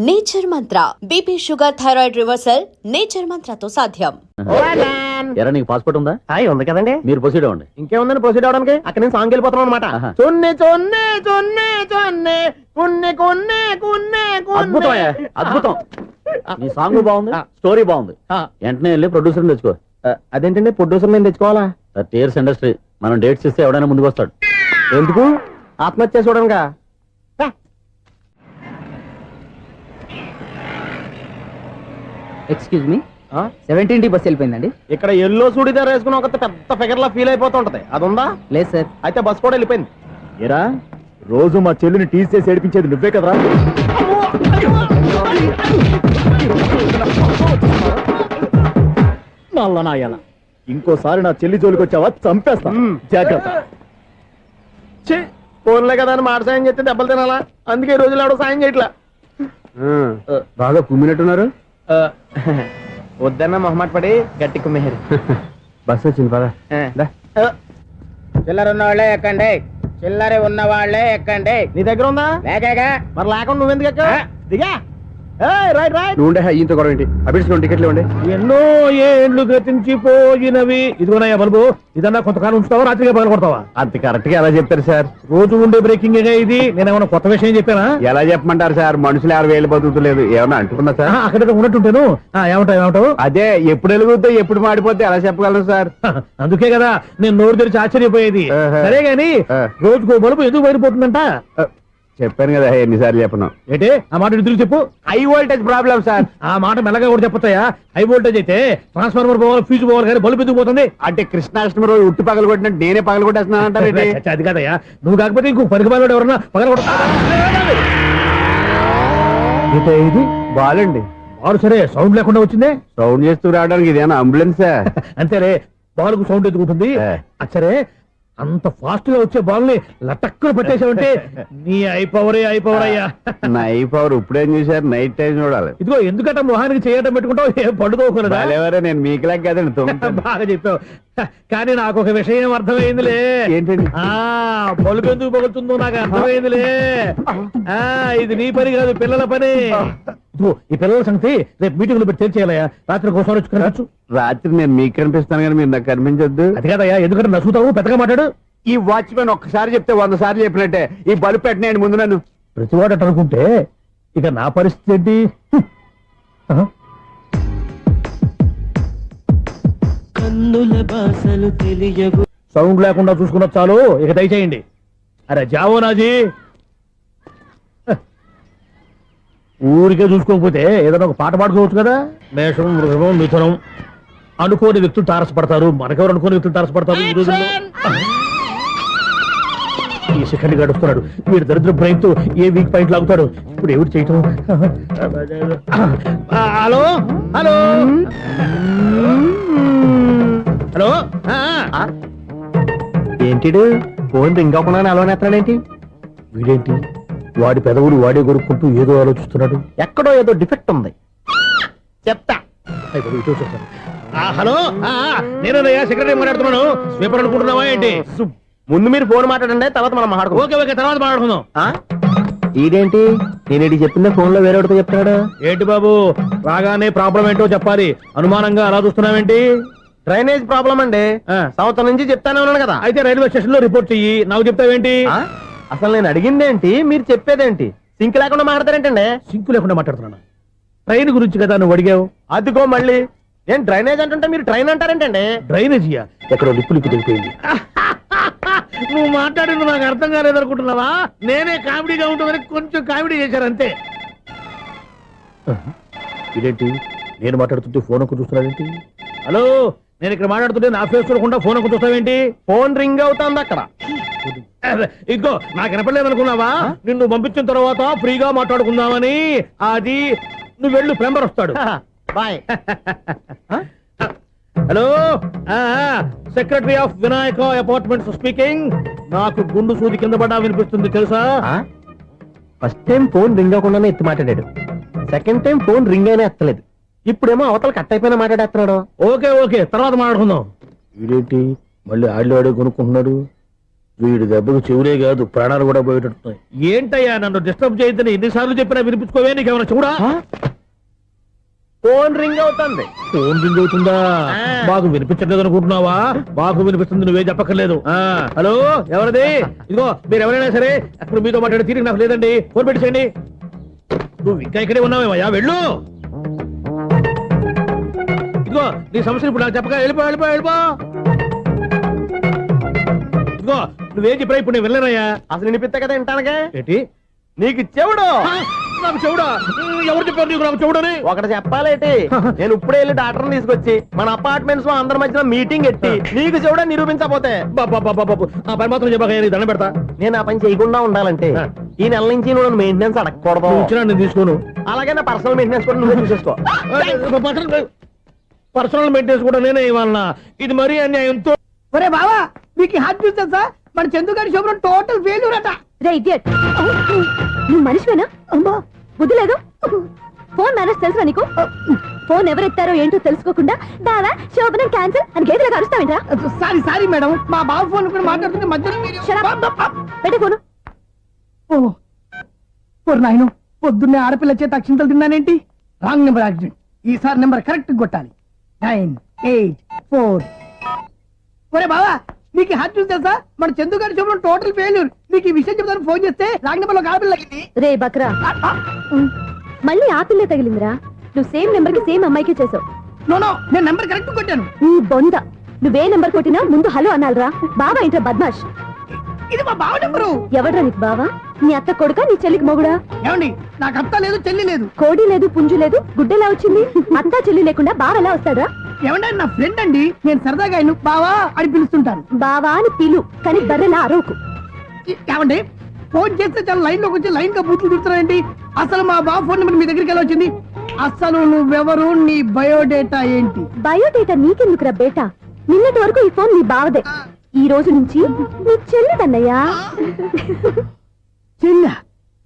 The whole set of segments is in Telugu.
Nature Mantra BP sugar thyroid reversal nature మంత్రతో సాధ్యం. ఎరా నీకు పాస్పోర్ట్ ఉందా? ఉంది కదండి. మీరు ప్రొసీడ్ అవ్వండి. ఇంకేముందని ప్రొసీడ్ అవడానికి అక్కడ నేను సాంగ్ వెళ్ళిపోతాను అనమాట. చొన్నే చొన్నే చొన్నే చొన్నే కున్నే కున్నే కున్నే అద్భుతం అద్భుతం. నీ సాంగ్ బాగుంది, స్టోరీ బాగుంది. వెంటనే వెళ్ళి ప్రొడ్యూసర్ తెచ్చుకో. అదేంటండి ప్రొడ్యూసర్ నేను తెచ్చుకోవాలా? టీర్స్ ఇండస్ట్రీ మనం డేట్స్ ఇస్తే ఎవడైనా ముందుకు వస్తాడు. ఎందుకు? ఆత్మహత్య చూడనుగా. Excuse me, 17D bus వెళ్ళిపోయిందండి. ఇక్కడ ఎల్లో చూడిదార్ వేసుకుని ఒక పెద్ద ఫిగర్ లా ఫీల్ అయిపోతుంటది, అది ఉందా? లేదు సార్. అయితే బస్ కూడా వెళ్ళిపోయింది. ఏరా రోజు మా చెల్లిని టీస్ చేసి ఏడిపించేది నువ్వే కదరా? నల్ల నాయాల, ఇంకోసారి నా చెల్లి జోలికి వచ్చావా చంపేస్తా, జాగ్రత్త. ఫోన్లే కదా అని మాట సాయం చేస్తే దెబ్బలు తినాలా? అందుకే ఈ రోజులు ఎవడో సాయం చేయట్లా. బాగా కుమ్మినట్టున్నారు. వద్దన్న మొహమాట పడి గట్టి కుమ్మేరు. బస్ వచ్చింది పద. చిల్లర ఉన్న వాళ్ళే ఎక్కండి, చిల్లర ఉన్న వాళ్ళే ఎక్కండి. నీ దగ్గర ఉందా? లేకగా మరి లేకుండా నువ్వెందుకు ఎక్క? దిగా. Right right. నువ్వుండే ఇంత గొడవ ఏంటి? అభిడ్స్ టికెట్లు ఇవ్వండి. ఎన్నో ఏండ్లు గతించిపోయినవి. ఇదిగోనయ్యా బల్బు, ఇదన్నా కొంతకాలం ఉంచుతావా, రాత్రిగా పగల కొడతావా? అంత కరెక్ట్ గా ఎలా చెప్పారు సార్? రోజు ఉండే బ్రేకింగ్ ఇది. నేనేమన్నా కొత్త విషయం చెప్పానా? ఎలా చెప్పమంటారు సార్? మనుషులు 6 వేలు బతుకుతలేదు, ఏమన్నా అంటున్నా సార్? అక్కడ ఉన్నట్టుంటాను. ఏమంటావు? అదే ఎప్పుడు వెలుగుతో ఎప్పుడు మాడిపోతే ఎలా చెప్పగలరు సార్? అందుకే కదా నేను నోరు తెరిచి ఆశ్చర్యపోయేది. సరే గాని రోజుకో బల్బు ఎందుకు బయటపోతుందంట? చెప్పాను కదా ఎన్నిసార్లు చెప్పను. ఏంటే ఆ మాట ఎదురు చెప్పు. High voltage problem sir. ఆ మాట మెల్లగా కూడా చెప్పొచ్చాయా? హై వోల్టేజ్ అయితే ట్రాన్స్ఫార్మర్ పోవాలి, ఫ్యూజ్ పోవాలి, కానీ బల్బు ఎందుకు పోతుంది? అంటే కృష్ణాష్టమి రోజు ఉట్టి పగలు కొట్టినట్టు నేనే పగలు కొట్టేస్తున్నానంటారు. అది కాదయ్యా, నువ్వు కాకపోతే ఇంకో పనికి బాగా ఎవరన్నా పగల కొడతా. ఇది బాలండి. బాలు సరే సౌండ్ లేకుండా వచ్చిందే. సౌండ్ చేస్తూ రావడానికి ఇదేనా అంబులెన్సా? అంతేలే, బాలుకు సౌండ్ ఎందుకుంటుంది. సరే అంత ఫాస్ట్ గా వచ్చే బాల్ని లటక్కున పట్టేసావంటే నీ అయిపోవరే అయ్యా. నా అయిపోవరు ఇప్పుడేం చూసారు? నైట్ టైం చూడాలి. ఇదిగో ఎందుకంటే మొహానికి చేయటం పెట్టుకుంటావు, ఏం పండుకోకూడదా? నేను మీకులాగా కదండి. బాగా చెప్పావు. కానీ నాకు ఒక విషయం అర్థమైందిలే. ఏంటండి? బలుపు ఎందుకు పగులుతుందో నాకు అర్థమైందిలే. ఇది నీ పని కాదు, పిల్లల పని. ఈ పిల్లల సంగతి రేపు మీటింగ్ లో పెట్టి తెలిసేయాలయ్యా. రాత్రి కోసం వచ్చి కనవచ్చు. రాత్రి నేను మీకు కనిపిస్తాను కానీ మీరు నాకు కనిపించొద్దు. అది కాదయ్యా, ఎందుకంటే నచ్చుతావు, పెద్దగా మాట్లాడు. ఈ వాచ్మెన్ ఒక్కసారి చెప్తే 100 సార్లు చెప్పినట్టే. ఈ బల్బు పెట్టినాయండి ముందు నన్ను. ప్రతివాడట అనుకుంటే ఇక నా పరిస్థితి ఏంటి? సౌండ్ లేకుండా చూసుకున్న చాలు, ఇక దయచేయండి. అరే జావో నాజీ, ఊరికే చూసుకోకపోతే ఏదైనా ఒక పాట పాడుకోవచ్చు కదా. మేషం, వృషభం, మిథునం అనుకోని వ్యక్తులు తారసపడతారు. మనకెవరు అనుకోని వ్యక్తులు తారసపడతారు ఈ రోజుల్లో? ఈ సెకండ్ గడుపుతున్నాడు వీడు దరిద్ర బ్రెయిన్ తో. ఏ వీక్ పాయింట్ లాగుతాడు ఇప్పుడు? ఎవరు చేయటం? Hello hello hello. ఏంటిడు ఫోన్ రింగ్ అవ్వకుండా అలవనేస్తాడేంటి? వీడేంటి వాడి పెదవులు వాడే కొరుక్కుంటూ ఏదో ఆలోచిస్తున్నాడు. ఎక్కడో ఏదో డిఫెక్ట్ ఉంది. చెప్తా. హలో, నేనయ్యా సెక్రటరీ మాట్లాడుతున్నాను. స్వీపర్ అనుకుంటున్నావా ఏంటి? ముందు మీరు ఫోన్ మాట్లాడండి, తర్వాత మనం మాట్లాడుకో. ఓకే ఓకే, తర్వాత మాట్లాడుకుందాం. ఇదేంటి నేను చెప్పిందే ఫోన్ లో వేరే చెప్తాడు? ఏంటి బాబు, రాగానే ప్రాబ్లం ఏంటో చెప్పాలి. అనుమానంగా అలా చూస్తున్నావేంటి? డ్రైనేజ్ ప్రాబ్లం అండి. సంవత్సరం నుంచి చెప్తానే ఉన్నాను కదా. అయితే రైల్వే స్టేషన్ లో రిపోర్ట్ చెయ్యి. నాకు చెప్తావేంటి? అసలు నేను అడిగిందేంటి, మీరు చెప్పేదేంటి? సింక్ లేకుండా మాట్లాడతారేంటండి? సింక్ లేకుండా మాట్లాడుతున్నాను. ట్రైన్ గురించి కదా నువ్వు అడిగావు. అదిగో మళ్ళీ నేను డ్రైనేజ్ అంటుంటే మీరు ట్రైన్ అంటారేంటండి? డ్రైనేజీయా? ఎక్కడో లిప్పు దిగిపోయింది. నువ్వు మాట్లాడింది నాకు అర్థం కాలేదనుకుంటున్నావా? నేనే కామెడీగా ఉంటుందని కొంచెం కామెడీ చేశారు అంతే. ఇదేంటి నేను మాట్లాడుతుంటే ఫోన్ ఒక్క చూస్తున్నావేంటి? హలో, నేను ఇక్కడ మాట్లాడుతుంటే నా ఫేస్ చూడకుండా ఫోన్ ఒక్క చూస్తావేంటి? ఫోన్ రింగ్ అవుతుంది అక్కడ. ఇంకో నాకు వినపడలేదు అనుకున్నావా? నిన్ను పంపించిన తర్వాత ఫ్రీగా మాట్లాడుకుందామని. అది నువ్వు వెళ్ళు, ప్లంబర్ వస్తాడు. Bye. Hello, secretary of Vinayaka apartments speaking. నాకు గుండు సూది కింద పడ్డా వినిపిస్తుంది తెలుసా? ఫస్ట్ టైం ఫోన్ రింగ్ అవ్వకుండానే ఎత్తి మాట్లాడాడు. సెకండ్ టైం ఫోన్ రింగ్ అయినా ఎత్తలేదు. ఇప్పుడేమో అవతల కట్ అయిపోయినా మాట్లాడేస్తున్నాడు. ఓకే ఓకే, తర్వాత మాట్లాడుకుందాం. ఇదేంటి మళ్ళీ ఆడిలో ఆడే కొనుక్కుంటున్నాడు? వీడి దెబ్బకు చెవులే కాదు ప్రాణాలు కూడా పోయేటట్టున్నాయి. ఏంటయ్యా నన్ను డిస్టర్బ్ చేయొద్దని ఎన్నిసార్లు చెప్పినా వినిపించుకోవే, నీకేమైనా చూడా? ఫోన్ రింగ్ అవుతుంది. ఫోన్ రింగ్ అవుతుందా? మాకు వినిపించట్లేదు అనుకుంటున్నావా? మాకు వినిపిస్తుంది, నువ్వే చెప్పక్కర్లేదు. హలో, ఎవరిది? ఇదిగో మీరు ఎవరైనా సరే ఇప్పుడు మీతో మాట్లాడే తీరిక నాకు లేదండి, ఫోన్ పెట్టేసేయండి. నువ్వు ఇంకా ఇక్కడే ఉన్నావేమయ్యా, వెళ్ళు. ఇదిగో నీ సమస్యలు ఇప్పుడు నాకు చెప్పగా వెళ్ళిపో వెళ్ళిపో వెళ్ళిపో. ఇదిగో నువ్వేం చెప్పరా ఇప్పుడు నేను వెళ్ళానయ్యా. అసలు వినిపిస్తా కదా వింటానగా. ఏంటి నీకు చెవుడు? నాకు చెవుడా? ఎవరు చెప్పారు నీకు నాకు చెవుడని? ఒకటి చెప్పాలేటి, నేను ఇప్పుడే వెళ్ళి డాక్టర్ని తీసుకొచ్చి మన అపార్ట్మెంట్స్ లో అందరి మధ్యలో మీటింగ్ ఎట్టి నీకు చెవుడా నిరూపించకపోతే ఆ పని మాత్రం చెప్పక దండం పెడతా. నేను ఆ పని చేయకుండా ఉండాలంటే ఈ నెల నుంచి నువ్వు మెయింటెనెన్స్ అడగకూడదు. ఇచ్చినా నేను తీసుకోను. అలాగే నా పర్సనల్ మెయింటెనెన్స్ కూడా నువ్వే చూసేసుకో. పర్సనల్ మెయింటెనెన్స్ కూడా నేనే ఇవ్వాలన్నా? ఇది మరీ అన్యాయంతో. ఒరే బావా, మీకు హార్ట్ చూస్తా మన చందుగారి శుభ్రం టోటల్ ఫెయిల్యూర్ అట. రే ఇడియట్, నువ్వు మనిషివేనా? అమ్మా, బుద్ధి లేదు. ఫోన్ మేనేజ్ తెలుసా నీకు? ఫోన్ ఎవరెత్తారో ఏంటో తెలుసుకోకుండా బావా శోభనం క్యాన్సిల్ అని గేదెలకు అరుస్తావేంట్రా? సారీ సారీ మేడం, మా బావ ఫోన్ కూడా మాట్లాడుతుంటే మధ్యలో మీరు పెట్టే ఫోను. ఓ నాయను, పొద్దున్నే ఆడపిల్ల చేత అక్షింతలు తిన్నానేంటి? Wrong number accident. ఈసారి నెంబర్ కరెక్ట్ కొట్టాలి. 984. ఒరే బావా, నీకు హార్ట్ చూసి తెలుసా మన చందుగారి శుభ్రం టోటల్ ఫెయిల్యూర్. నీకు ఈ విషయం చెప్తాను ఫోన్ చేస్తే రాంగ్ నెంబర్ లో ఆడపిల్ల తగ్గింది. రే బక్రా, మళ్ళీ ఆ పిల్లే తగిలిందిరా. నువ్వు సేమ్ నెంబర్ కి సేమ్ అమ్మాయికే చేసావు. నో, నేను నెంబర్ కరెక్ట్ కొట్టాను. నీ బొంద, నువ్వే నెంబర్ కొట్టినా ముందు హలో అనాలిరా. బావా ఏంట్రా బద్మాష్? ఇది మా బావ నెంబరు. ఎవడ్రా నీకు బావా? నీ అత్త కొడుకా, నీ చెల్లికి మొగుడా? ఏమండి, నాకు అత్త లేదు చెల్లి లేదు. కోడి లేదు పుంజు లేదు, గుడ్డెలా వచ్చింది? అత్త చెల్లి లేకుండా బావ ఎలా వస్తాడా? ఏమండి, నా ఫ్రెండ్ అండి, నేను సరదాగా ఆయన బావా అని పిలుస్తుంటాను. బావా అని పిలు, కానీ బర్రెలా అరవకు. ఏమండి, ఫోన్ చేస్తే చాలా లైన్ లోకి వచ్చి లైన్ గా బూతులు తిడుతున్నాయండి. అసలు మా బావ ఫోన్ నెంబర్ మీ దగ్గరికి ఎలా వచ్చింది? అసలు నువ్వెవరు, నీ బయోడేటా ఏంటి? బయోడేటా నీకెందుకురా బేటా? నిన్నటి వరకు ఈ ఫోన్ నీ బావదే, ఈ రోజు నుంచి నీ చెల్లిదన్నయ్యా. చెల్ల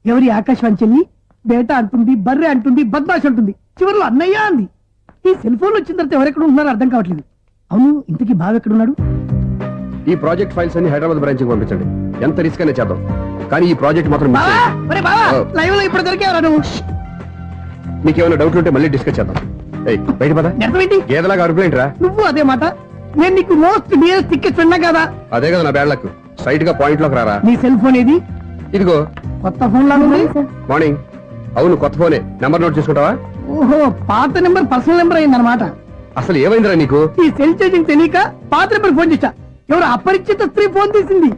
ఎవరి? ఆకాశవాణి చెల్లి. బేటా అంటుంది, బర్రె అంటుంది, బద్మాష్ అంటుంది, చివరిలో అన్నయ్య అంది. ఈ సెల్ ఫోన్ వచ్చిన తర్వాత ఎవరెక్కడ ఉంటున్నారో అర్థం కావట్లేదు. అవును, ఇంతకీ బావ ఎక్కడున్నాడు? ఈ ప్రాజెక్ట్ ఫైల్స్ అన్ని హైదరాబాద్ బ్రాంచ్ కి పంపించండి. ఎంత రిస్క్ అయినా చేద్దాం, కానీ ఈ ప్రాజెక్ట్ మాత్రం మిస్ బావా, చేయొద్దు. ఒరే బావా, లైవ్ లో ఇప్పుడు దొరికేవరా నువ్వు? మీకు ఏమైనా డౌట్ ఉంటే మళ్ళీ డిస్కస్ చేద్దాం. ఏయ్, బయట పద. నిజమేంటి? గేదలాగా అరుపులేంట్రా? నువ్వు అదే మాట. నేను నీకు మోస్ట్ డియరెస్ట్ టికెట్స్ ఉన్నా కదా. అదే కదా నా బ్యాడ్ లక్. స్ట్రైట్ గా పాయింట్ లోకి రారా. నీ సెల్ ఫోన్ ఏది? ఇదిగో కొత్త ఫోన్ లాగా ఉంది. మార్నింగ్. అవును, కొత్త ఫోనే. నెంబర్ నోట్ చేసుకుంటావా? ఓహో, పాత నెంబర్ పర్సనల్ నెంబర్ అయిందన్నమాట. అసలు ఏమైందిరా నీకు? ఈ సెల్ చేసింగ్ తెలియక పాత నెంబర్ ఫోన్ చేశా. ఎవరు అపరిచిత స్త్రీ ఫోన్ తీసింది.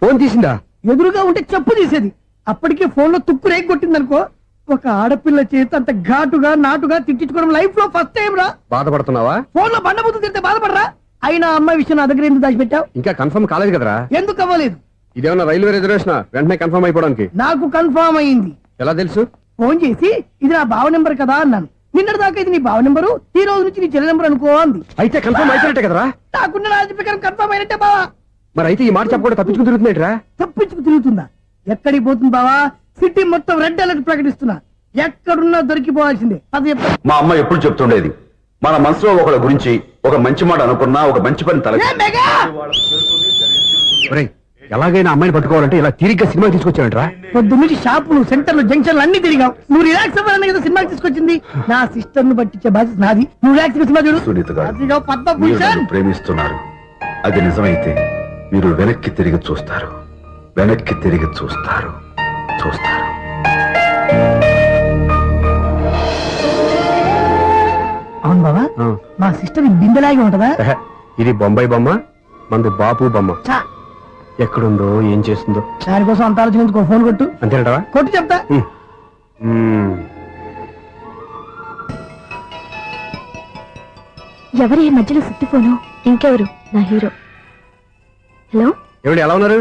ఫోన్ తీసిందా? ఎదురుగా ఉంటే చెప్పు తీసేది. అప్పటికే ఫోన్ లో తుక్కు రేగి కొట్టిందనుకో. ఒక ఆడపిల్ల చేత అంత ఘాటుగా నాటుగా తిట్టించుకోవడం లైఫ్ లో ఫస్ట్ టైం రా. బాధపడుతున్నావా? ఫోన్ లో బండబుద్ధి తింటే బాధపడరా? అయినా అమ్మాయి విషయం నా దగ్గర ఎందుకు దాచిపెట్టావు? ఇంకా కన్ఫర్మ్ కాలేదు కదరా. ఎందుకు అవ్వలేదు? ఇదేమన్నా రైల్వే రిజర్వేషన్? వెంటనే కన్ఫర్మ్ అయిపోవడానికి. నాకు కన్ఫర్మ్ అయింది. ఎలా తెలుసు? ఫోన్ చేసి ఇది నా బావ నెంబర్ కదా అన్నాను. నిన్నటి దాకా ఇది నీ బావ నెంబరు, ఈ రోజు నుంచి నీ చెల్లి నెంబర్ అనుకో అంది. అయితే కన్ఫర్మ్ అయిపోయినట్టే కదరా. నాకున్న రాజు ప్రకారం కన్ఫర్మ్ అయినట్టే బావా. మరి అయితే ఈ మాట చెప్పకుండా తప్పించుకుని తిరుగుతున్నట్రా? తప్పించుకు తిరుగుతుందా? ఎక్కడికి పోతుంది బావా? సిటీ మొత్తం రెడ్ అలర్ట్ ప్రకటిస్తున్నా. ఎక్కడున్నా దొరికిపోవాల్సిందే. అది చెప్తా. మా అమ్మ ఎప్పుడు చెప్తుండేది, మన మనసులో ఒకళ్ళ గురించి ఒక మంచి మాట అనుకున్నా ఒక మంచి పని తల ఏ మెగా! ఒరేయ్, ఎలాగైనా అమ్మాయిని పట్టుకోవాలంటే ఇలా తిరిగ్గా సినిమా తీసుకొచ్చానంట్రా. పొద్దు నుంచి షాపులు, సెంటర్లు, జంక్షన్లు అన్ని తిరిగావు. నువ్వు రిలాక్స్ అవ్వాలని కదా సినిమాకి తీసుకొచ్చింది. నా సిస్టర్ ను పట్టించే బాధ్యత నాది. నువ్వు రిలాక్స్ సినిమా చూడు. సునీత గారు, అదిగో మీరు పద్మభూషణ్. నన్ను ప్రేమిస్తున్నారు. అది నిజమైతే మీరు వెనక్కి తిరిగి చూస్తారు, వెనక్కి తిరిగి చూస్తారు, చూస్తారు. అవును బావా, మా సిస్టర్ బిందెలాగే ఉంటదా? ఎహె, ఇది బొంబాయి బొమ్మ, మంది బాపు బొమ్మ. చా, ఎక్కడుందో ఏం చేస్తుందో. దానికోసం అంత ఆలోచించుకో. ఫోన్ కొట్టు. అంతేనటవా? కొట్టు చెప్తా. ఎవరి ఈ మధ్యలో సుత్తి ఫోను? ఇంకెవరు? నా హీరో. హలో, ఏమిటి ఎలా ఉన్నారు?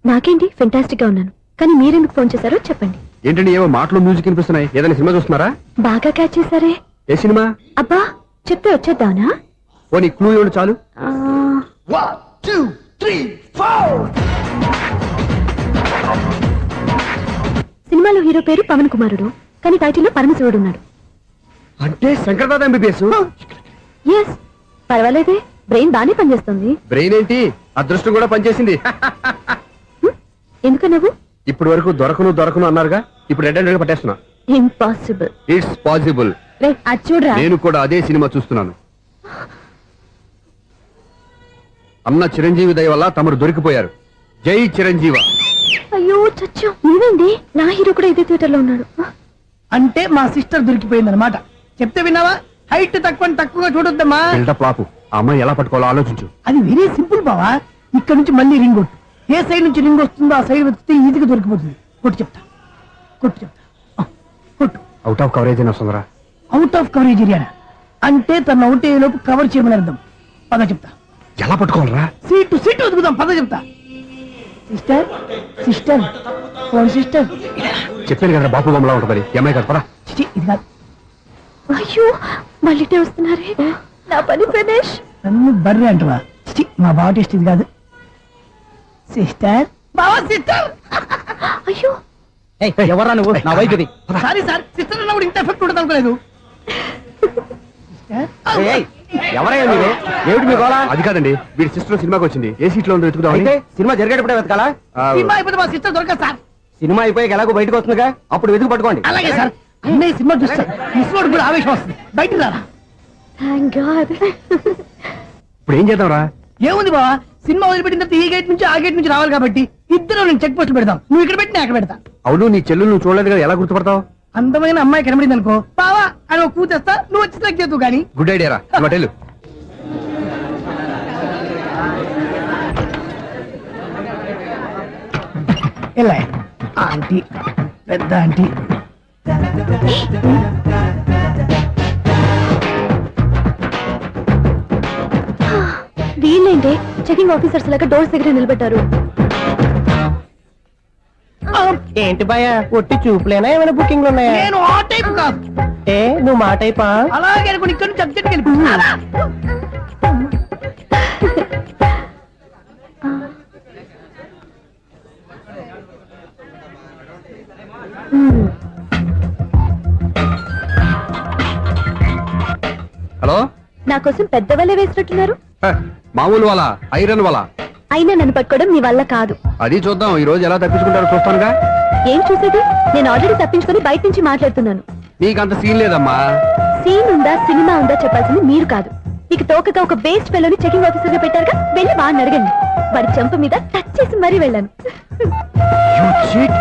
నాకేంటి ఫెంటాస్టిక్ గా ఉన్నాను, కానీ మీరెందుకు ఫోన్ చేశారో చెప్పండి. ఏంటండి ఏవో మాటలు మ్యూజిక్ వినిపిస్తున్నాయి? ఏదైనా సినిమా చూస్తున్నారా? బాగా క్యాచ్ చేశారే. ఏ సినిమా? అబ్బా, చెప్తే వచ్చేద్దానా? ఓ నీ క్లూ ఇవ్వండి చాలు. సినిమాలో హీరో పేరు పవన్ కుమారుడు, కానీ టైటిల్లో పరమశివుడు ఉన్నాడు. అంటే శంకర్దాద ఎంబీబీఎస్. ఎస్, పర్వాలేదే, బ్రెయిన్ బానే పనిచేస్తుంది. బ్రెయిన్ ఏంటి, అదృష్టం కూడా పనిచేసింది. ఎందుకు నువ్వు ఇప్పటి వరకు దొరకను అన్నారుగా, ఇప్పుడు రెడ్ హ్యాండెడ్ గా పట్టేస్తున్నా. ఇంపాసిబుల్. It's possible. రే అది చూడరా. నేను కూడా అదే సినిమా చూస్తున్నాను. అన్న చిరంజీవి దయ వల్ల తమరు దొరికిపోయారు. జై చిరంజీవ. అయ్యో చచ్చు, నీవేంది? నా హీరో కూడా ఇదే థియేటర్ లో ఉన్నాడు. అంటే మా సిస్టర్ దొరికిపోయింది అనమాట. చెప్తే విన్నావా? హైట్ తక్కువగా చూడొద్దమ్మా. బిల్డప్ లాపు. ఆ అమ్మాయి ఎలా పట్టుకోవాలో ఆలోచించు. అది వెరీ సింపుల్ బావా. ఇక్కడ నుంచి మళ్ళీ రింగ్ కొట్టు. ఏ సైడ్ నుంచి రింగ్ వస్తుందో ఆ సైడ్ వెతికితే ఈజీగా దొరికిపోతుంది. కొట్టు చెప్తా. ఆ, కొట్టు. అవుట్ ఆఫ్ కవరేజ్ అయినా వస్తుందిరా. అవుట్ ఆఫ్ కవరేజ్ ఏరియా అంటే తన అవుట్ అయ్యే లోపు కవర్ చేయమని అర్థం. పద చెప్తా. ఎలా పట్టుకోవాలరా? సీటు వెతుకుదాం. పద చెప్తా. Sister phone sister. చెప్పాను కదా బాపు బొమ్మలా ఉంటుంది. అమ్మాయి కదా పరా. చిచి, ఇది కాదు. అయ్యో మళ్ళీ వస్తున్నారే. నా పని ఫినిష్. నన్ను బర్రె అంటవా? చిచి, మా బావ టేస్ట్ ఇది కాదు. సిస్టర్ బావా సిస్టర్. అయ్యో ఎవరా నువ్వు? నా వైపు ఇది. సారీ సార్, సిస్టర్ అన్నప్పుడు ఇంత ఎఫెక్ట్ ఉండదు అనుకోలేదు. ఎవరయ్యా మీరు? ఏమిటి మీ గోళ? అది కాదండి, వీడి సిస్టర్ సినిమాకి వచ్చింది. ఏ సీట్ లో ఉందో వెతుకుదాం. అయితే సినిమా జరిగేటప్పుడే వెతకాలా? సినిమా అయిపోతే మా సిస్టర్ దొరకదు సార్. సినిమా అయిపోయాక ఎలాగో బయటకు వస్తుందిగా, అప్పుడు వెతుకు పట్టుకోండి. అలాగే సార్. అన్నయ్య సినిమా చూస్తారు. మిస్వాడు కూడా ఆవేశం వస్తుంది. బయటికి రారా. Thank God. ఇప్పుడు ఏం చేద్దాంరా? ఏముంది బావా, సినిమా వదిలిపెట్టిన తర్వాత ఈ గేట్ నుంచి ఆ గేట్ నుంచి రావాలి కాబట్టి ఇద్దరు నేను చెక్ పోస్ట్ పెడతాం. నువ్వు ఇక్కడ పెట్టి నేను అక్కడ పెడతా. అవును, నీ చెల్లు నువ్వు చూడలేదు కదా, ఎలా గుర్తుపడతావు? అందమైన అమ్మాయి కనబడింది అనుకో బావా అని ఒక కూతేస్తా. నువ్వు వచ్చి సెలెక్ట్ చేద్దు కానీ. గుడ్ ఐడియా రా. హోటల్ ఎలా ఆంటీ, పెద్ద ఆంటీ. వీళ్ళేంటి చెకింగ్ ఆఫీసర్స్ లాగా డోర్స్ దగ్గర నిలబెట్టారు. ఏంటి భయ, ఒట్టి చూపులేనా ఏమైనా బుకింగ్లు ఉన్నాయా? నేను ఆ టైప్ కాదు. ఏ నువ్వు మా టైపా? అలాగే అనుకుని ఇక్కడ నుంచి అర్జెంట్కి వెళ్ళిపోతున్నా. హలో. నా కోసం పెద్ద వలే వేసినట్టున్నారు. మామూలు వాళ్ళ ఐరన్ వాళ్ళ. అయినా నన్ను పట్టుకోవడం మీ వల్ల కాదు. అది చూద్దాం ఈ రోజు ఎలా తప్పించుకుంటారో చూస్తానుగా. ఏం చూసేది? నేను ఆల్రెడీ తప్పించుకొని బయట నుంచి మాట్లాడుతున్నాను. నీకంత సీన్ లేదమ్మా. సీన్ ఉందా సినిమా ఉందా చెప్పాల్సింది మీరు కాదు. మీకు తోకగా ఒక బేస్ట్ ఫెలోని చెకింగ్ ఆఫీసర్ గా పెట్టారుగా, వెళ్ళి వాడిని అడగండి. వాడి చెంప మీద టచ్ చేసి మరీ వెళ్ళాను. You cheat.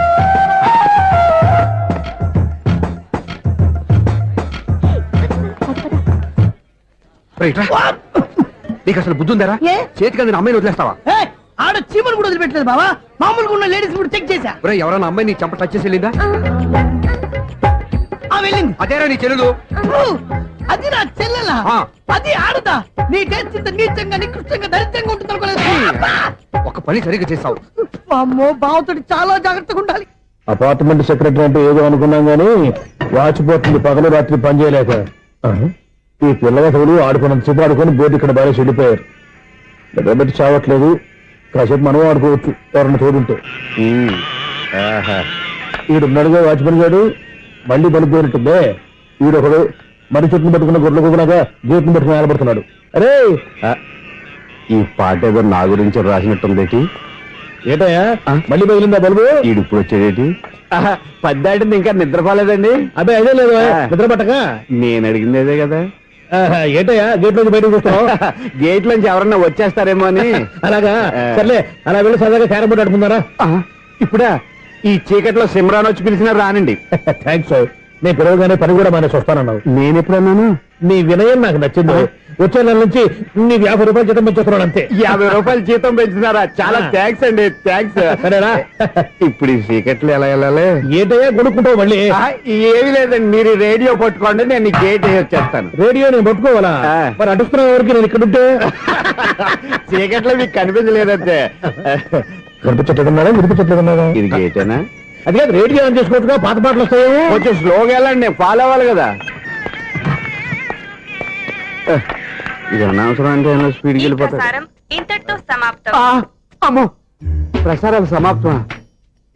రైట్ రా. నీకు అసలు బుద్ధి ఉందారా? ఏ? చేతికి అందిన అమ్మాయిని వదిలేస్తావా? ఏయ్, ఆడ చీమలు కూడా వదిలిపెట్టలేదు బావా. మామూలుగా ఉన్న లేడీస్ కూడా చెక్ చేశా. ఒరే, ఎవరైనా అమ్మాయి నీ చెంప టచ్ చేసి వెళ్ళిందా? ఆ వెళ్ళింది. అదేరా నీ చెల్లెలు. ఓ, అది నా చెల్లెలా? ఆ. అది ఆడదా? నీ టేస్ట్ ఇంత నీచంగా నికృష్టంగా దరిద్రంగా ఉంటుంది అనుకోలేదు. ఒక పని సరిగ్గా చేస్తావు. అమ్మో, బావతోటి చాలా జాగ్రత్తగా ఉండాలి. అపార్ట్మెంట్ సెక్రటరీ అంటే ఏదో అనుకున్నాం గానీ వాచిపోతుంది పగలు రాత్రి పని చేయలేక. ఈ పిల్లవాడు ఆడుకున్నంత సేపు ఆడుకొని బోర్డు ఇక్కడ బాగా చెడిపోయారు. నిద్రబెట్టి చావట్లేదు. కాసేపు మనం ఆడుకోవచ్చు ఎవరన్నా తోడుంటే. ఈడున్నాడుగా వాచ్మెన్ గారు, మళ్ళీ బలిపోయినట్టుందే. ఈడొకడు మరి చెట్టును పట్టుకున్న గొడ్ల కుక్కలాగా గేట్ను పట్టుకుని నిలబడుతున్నాడు. అరే, ఈ పాట ఏదో నా గురించి రాసినట్టుంది. ఏటయ్యా మళ్ళీ పగిలిందా బల్బు? ఈడు ఇప్పుడు వచ్చేదేటి? పద్దాటింది ఇంకా నిద్రపోలేదండి. అదే అదే లేదు నిద్ర పట్టక. నేను అడిగింది అదే కదా. ఏటయ్యా గేట్ నుంచి బయటకు చూస్తావు? గేట్ లోంచి ఎవరన్నా వచ్చేస్తారేమో అని. అలాగా, సర్లే అలా వెళ్ళి సరదాగా క్యారం బోర్డు ఆడుకుందారా? ఇప్పుడా ఈ చీకట్లో సిమ్రాన్ వచ్చి పిలిచినా రానండి. థ్యాంక్స్. నేను పిలవగానే పని కూడా మానేసి వస్తానన్నావు. నేను ఎప్పుడన్నాను? నీ వినయం నాకు నచ్చింది. వచ్చే నెల నుంచి నీ 50 రూపాయలు జీతం పెంచుతున్నాను అంతే. 50 రూపాయలు జీతం పెంచుతున్నారా? చాలా థ్యాంక్స్ అండి, థ్యాంక్స్. సరేనా? ఇప్పుడు ఈ చీకట్లు ఎలా వెళ్ళాలి? ఏంటయ్యా కొనుక్కుంటావు మళ్ళీ? ఏమీ లేదండి, మీరు రేడియో పట్టుకోండి, నేను గేట్ వచ్చేస్తాను. రేడియో నేను పట్టుకోవాలా? మరి అడుస్తున్న వరకు నేను ఇక్కడ ఉంటే చీకట్లో మీకు కనిపించలేదంతే. కనిపించట్లేదన్నారా వినిపించట్లేదన్నారా? ఇది గేటేనా? అది కాదు, రేడియో ఆన్ చేసుకోవచ్చుగా, పాత పాటలు వస్తాయేమో. కొంచెం స్లోగా వెళ్ళండి, నేను ఫాలో అవ్వాలి కదా. ఇది అనవసరం అంటే స్పీడ్కి వెళ్ళిపోతాయి. ఇంతటితో సమాప్తం. అమ్మో, ప్రసారాలు సమాప్తం.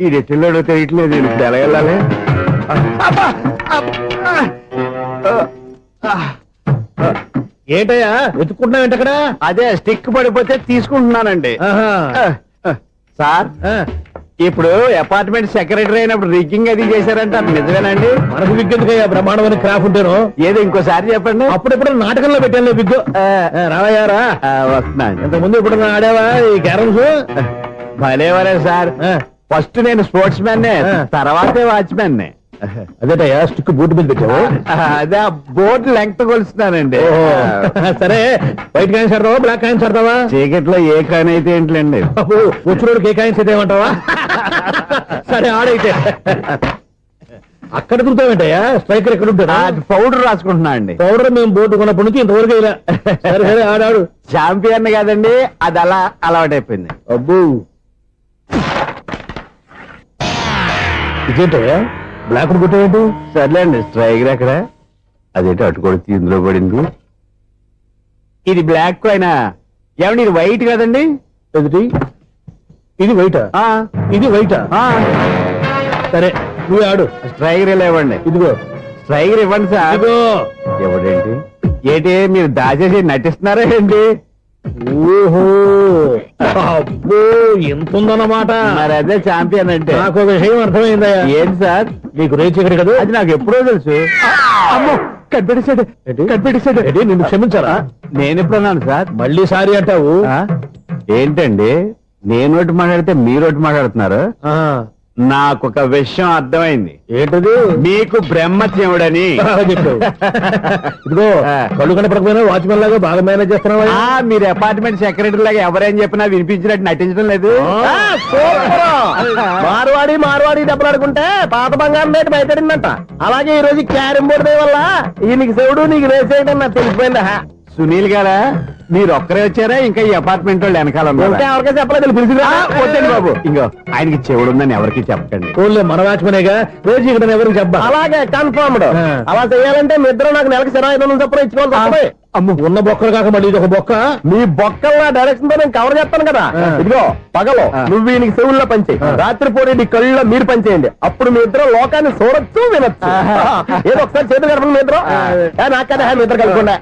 ఈ రెట్టిల్లోడో తెలియట్లేదు, ఇప్పుడు ఎలా వెళ్ళాలి? ఏంటయ్యా వెతుక్కుంటున్నావు ఏంటి అక్కడ? అదే స్టిక్ పడిపోతే తీసుకుంటున్నానండి. ఆహా. సార్, ఇప్పుడు అపార్ట్మెంట్ సెక్రటరీ అయినప్పుడు రిగ్గింగ్ అది చేశారంట నిజమేనండి? మనకు విగ్గెందుకయ్యా బ్రహ్మాండమైన క్రాఫ్ ఉంటాను. ఏదో ఇంకోసారి చెప్పండి. అప్పుడెప్పుడు నాటకంలో పెట్టాను విగ్గు. రావయ్యారా వస్తున్నాను. ఇంత ముందు ఇప్పుడు ఆడావా ఈ క్యారమ్స్? భలేవరే సార్. ఫస్ట్ నేను స్పోర్ట్స్ మ్యాన్ తర్వాతే వాచ్మెన్. అదేటయ్యా స్టిక్ బూట్ మీద పెట్టావు. అదే బోర్డు లెంగ్త్ కొలుస్తున్నానండి. సరే వైట్ కాయిన్స్ ఆడతావా బ్లాక్ కాయిన్స్ ఆడతావా? చీకట్లో ఏ కాని అయితే ఏంటండి. వచ్చినోడికి ఏ కాయిన్స్ అయితే ఏమంటావా? సరే ఆడైతే. అక్కడ దొరుకుతావేంటయ్యా? స్ట్రైకర్ ఎక్కడ ఉంటాడా? పౌడర్ రాసుకుంటున్నా అండి. పౌడర్ మేము బోర్డు కొన్నప్పటి నుంచి ఇంతవరకు ఇలా. సరే సరే ఆడాడు. చాంపియన్ కాదండి, అది అలా అలవాటైపోయింది. అబ్బు ఇదేంటయ్యా బ్లాక్ కొట్టేంటి? సర్లేండి స్ట్రైకర్ ఎక్కడ? అదేంటి అటుకొడితే ఇందులో పడింది. ఇది బ్లాక్ కాయినా? ఏమండి ఇది వైట్ కదండి? ఎదుటి ఇది వైటా? ఇది వైటా? సరే నువ్వు ఆడు. స్ట్రైకర్ ఇలా ఇవ్వండి. ఇదిగో స్ట్రైకర్ ఇవ్వండి సార్. ఇదిగో. ఎవడేంటి ఏంటి మీరు దాచేసి నటిస్తున్నారా ఏంటి? ఓహో అబ్బో ఎంత ఉందన్నమాట. మరి అదే చాంపియన్ అంటే. నాకు ఒక విషయం అర్థమైందయ్యా. ఏంటి సార్? నీకు రేచి ఇక్కడ కదా? అది నాకు ఎప్పుడో తెలుసు. అమ్మో కనిపెట్టేశాడు, కనిపెట్టేశాడు. నిన్ను క్షమించారా? నేను ఎప్పుడన్నాను సార్? మళ్ళీ సారీ అంటావు? ఏంటండి నేను ఒకటి మాట్లాడితే మీరు ఒకటి మాట్లాడుతున్నారు. ఆ, నాకు ఒక విషయం అర్థమైంది. ఏంటది? మీకు బ్రహ్మత్యముడని. బాగా చెప్పావు. ఇదిగో కళ్ళు కనపడకపోయినా వాచ్మెన్ లాగా బాగా మేనేజ్ చేస్తున్నావా? మీరు అపార్ట్మెంట్ సెక్రటరీ లాగా ఎవరేం చెప్పినా వినిపించినట్టు నటించడం లేదు. మార్వాడి దెబ్బలాడుకుంటే పాత బంగారం రేటు బయటడిందంట. అలాగే ఈ రోజు క్యారం బోర్డు వల్ల ఈయనకి శివుడు నీకు రేసేయడం నాకు తెలిసిపోయిందా? సునీల్ గారా మీరు ఒక్కరే వచ్చారా? ఇంకా ఈ అపార్ట్మెంట్ వాళ్ళు వెనకాల ఇంకా ఎవరికీ చెప్పలేదు పిలిచిరా? వద్దండి బాబు. ఇంకో ఆయనకి చెవుడుందని ఎవరికి చెప్పకండి. ఓన్లీ మన వాచ్మనేగా రోజు ఇక్కడ ఎవరికి చెప్పా. అలాగే కన్ఫర్మ్డ్. అలా చేయాలంటే మీ ఇద్దరు నాకు నెలకు 25,000 చొప్పున ఇచ్చుకోవాలి. అమ్మ ఉన్న బొక్కలు కాక మళ్ళీ ఇది ఒక బొక్క. మీ బొక్కల డైరెక్షన్ తో నేను కవర్ చేస్తాను కదా. ఇదిగో పగలో నువ్వు ఈయనకి చెవుల్లో పనిచేయి, రాత్రిపూట నీ కళ్ళలో మీరు పనిచేయండి. అప్పుడు మీ ఇద్దరు లోకాన్ని చూడొచ్చు వినొచ్చు. ఏదో ఒకసారి చేతులు కలపండి మీ ఇద్దరు. నాకు కదా మీ ఇద్దరు కలుపుకుండా.